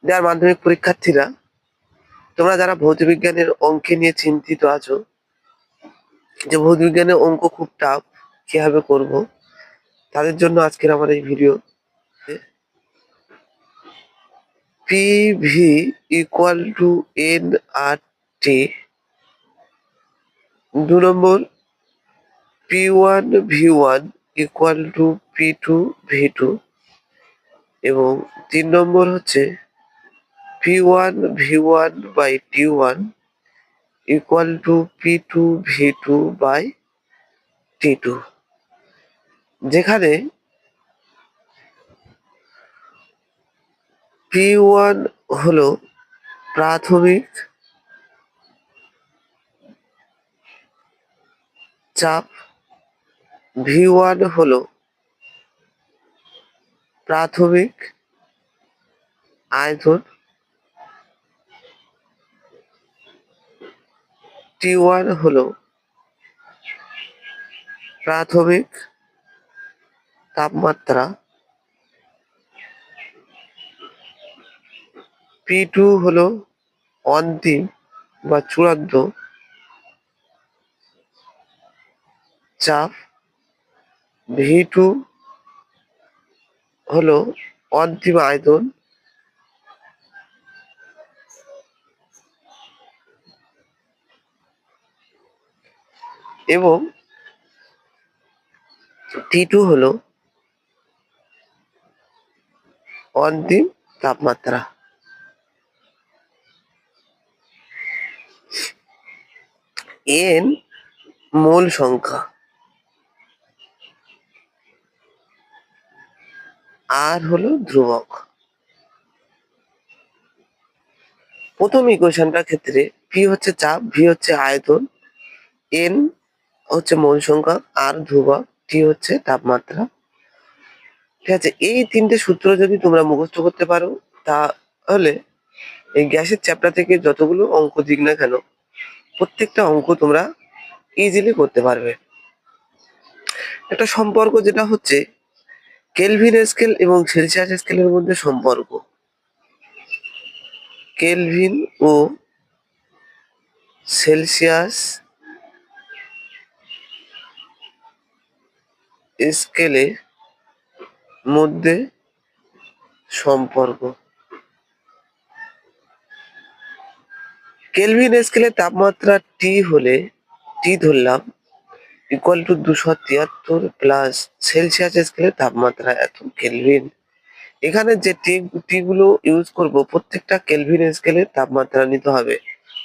যার মাধ্যমিক পরীক্ষার্থীরা, তোমরা যারা ভৌতবিজ্ঞানের অঙ্কে নিয়ে চিন্তিত আছো যে ভৌতবিজ্ঞানের অঙ্ক খুব টাফ, কিভাবে করব, তাদের জন্য আজকের আমার এই video. PV equal to N R T, 2 number P1 V1 equal to P2 V2, এবং 3 নম্বর হচ্ছে P1 V1 by T1 equal to P2 V2 by T2, যেখানে P1 হলো প্রাথমিক চাপ, V1 হলো প্রাথমিক আয়তন, T1 হলো প্রাথমিক তাপমাত্রা, P2 হলো অন্তিম বা চূড়ান্ত চাপ, V2 হলো অন্তিম আয়তন, এবং T2 হলো অন্তিম তাপমাত্রা। n মোল সংখ্যা, আর হলো ধ্রুবক। প্রথম ইকুয়েশনটার ক্ষেত্রে p হচ্ছে চাপ, v হচ্ছে আয়তন, n হচ্ছে মোল সংখ্যা, আর ধ্রুবক, t হচ্ছে তাপমাত্রা। ঠিক আছে, এই তিনটে সূত্র যদি তোমরা মুখস্থ করতে পারো, তাহলে এই গ্যাসের চ্যাপ্টার থেকে যতগুলো অঙ্ক দিক না কেন, প্রত্যেকটা অঙ্ক তোমরা ইজিলি করতে পারবে। একটা সম্পর্ক যেটা হচ্ছে কেলভিন স্কেল এবং সেলসিয়াস স্কেলের মধ্যে সম্পর্ক। কেলভিন ও সেলসিয়াস স্কেলের মধ্যে সম্পর্ক। কেলভিন স্কেলের তাপমাত্রা টি হলে, টি ধরলাম ইকুয়াল টু 273 প্লাস সেলসিয়াস স্কেলের তাপমাত্রা এত কেলভিন। এখানে যে টি গুলো ইউজ করব, প্রত্যেকটা কেলভিন স্কেলের তাপমাত্রা নিতে হবে,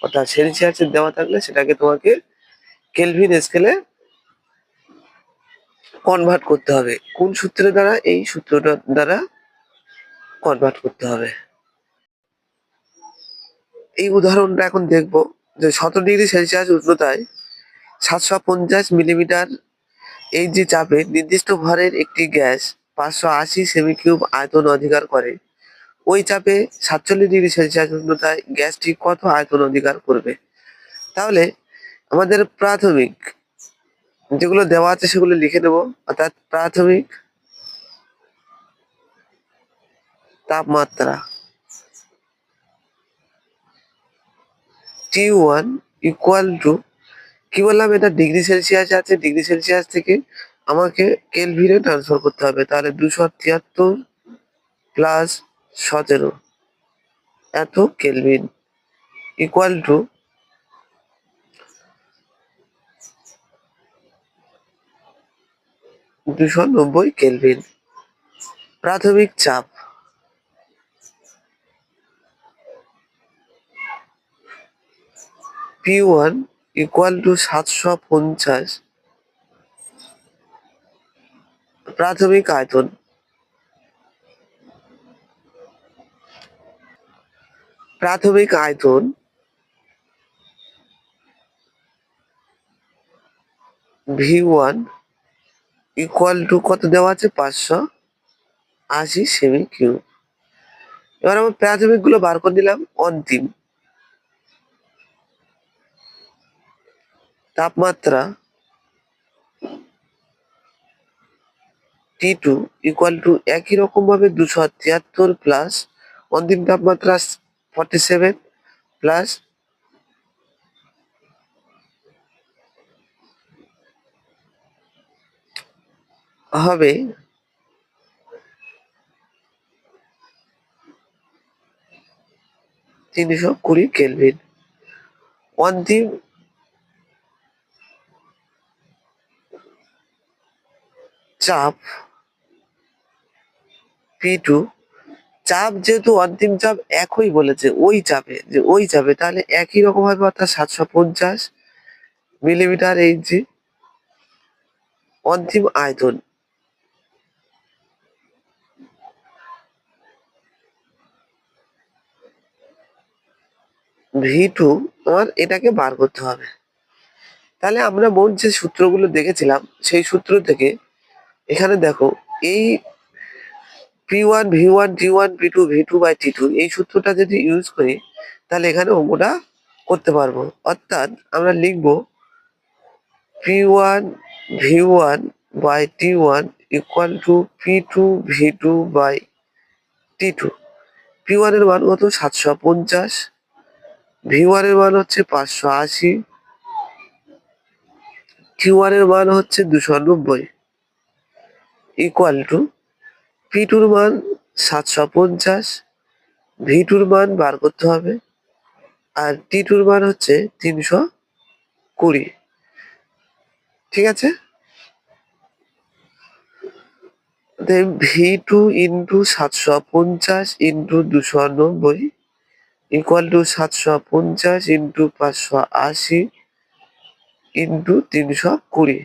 অর্থাৎ সেলসিয়াসে দেওয়া থাকলে সেটাকে তোমাকে কেলভিন স্কেলে কনভার্ট করতে হবে। কোন সূত্রের দ্বারা? এই সূত্রটার দ্বারা কনভার্ট করতে হবে। এই উদাহরণটা এখন দেখব যে 17°C উষ্ণতায় 750 মিলিমিটার এই যে চাপে নির্দিষ্ট ভরের একটি গ্যাস 580 সেমি কিউব আয়তন অধিকার করে, ওই চাপে 47°C উষ্ণতায় গ্যাসটি কত আয়তন অধিকার করবে। তাহলে আমাদের প্রাথমিক যেগুলো দেওয়া আছে সেগুলো লিখে নেব, অর্থাৎ প্রাথমিক তাপমাত্রা T1 ইকুয়াল টু, কি বললাম, এটা ডিগ্রি সেলসিয়াস আছে, ডিগ্রি সেলসিয়াস থেকে আমাকে কেলভিনে ট্রান্সফার করতে হবে। তাহলে 273 প্লাস 17 এত কেলভিন ইকুয়াল টু 290 কেলভিন। প্রাথমিক চাপ P1 ইকুয়াল টু 750 প্রাথমিক আয়তন, প্রাথমিক আয়তন V1 ইকুয়াল টু কত দেওয়া আছে? 580 সেমি কিউব। এবার আমরা প্রাথমিক গুলো বার করে দিলাম। অন্তিম তাপমাত্রা T2 ইকুয়াল টু একই রকম ভাবে 273 প্লাস অন্তিম তাপমাত্রা 47 প্লাস হবে 320 কেলভিন। অন্তিম চাপ P2, চাপ যেহেতু অন্তিম চাপ একই বলেছে, ওই চাপে তাহলে একই রকম হবে, অর্থাৎ 750 মিলিমিটার এইচজি। অন্তিম আয়তন V2, আমার এটাকে বার করতে হবে। তাহলে আমরা মোট যে সূত্রগুলো দেখেছিলাম সেই সূত্র থেকে এখানে দেখো, এই P1 V1 T1 P2 V2 by T2 এই সূত্রটা যদি ইউজ করি তাহলে এখানে অঙ্কটা করতে পারবো। অর্থাৎ আমরা লিখবো P1 V1 by T1 equal to P2 V2 by T2। P1 এর মান কত? 750, V1 এর মান হচ্ছে 580, T1 এর মান হচ্ছে 290 ইকুয়াল টু P2 এর মান 750, V2 এর মান বার করতে হবে, আর T2 এর মান হচ্ছে 320। ঠিক আছে, V2 into 750 into 290 equal to 750 into 580 into 320।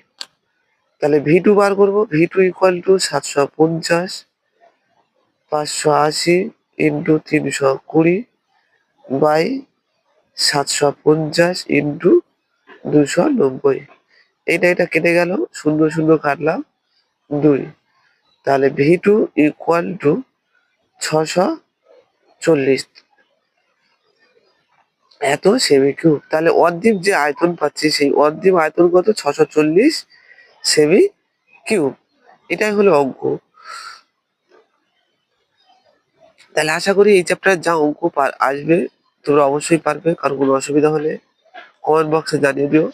তাহলে V2 বার করবো, V2 equal to 750 580 into 320 by 750 into 290। এটা কেটে গেল, 0 0 কাটলাম 2। তাহলে V2 ইকুয়াল টু 640 এত সেমি কিউব। তাহলে অন্তিম যে আয়তন পাচ্ছি সেই অন্তিম আয়তন কত? 640 সেমি কিউব। এটাই হলো অঙ্ক। তাহলে আশা করি এই চ্যাপ্টারে যা অঙ্ক আসবে তোমরা অবশ্যই পারবে। কারো কোনো অসুবিধা হলে কমেন্ট বক্সে জানিয়ে দিও।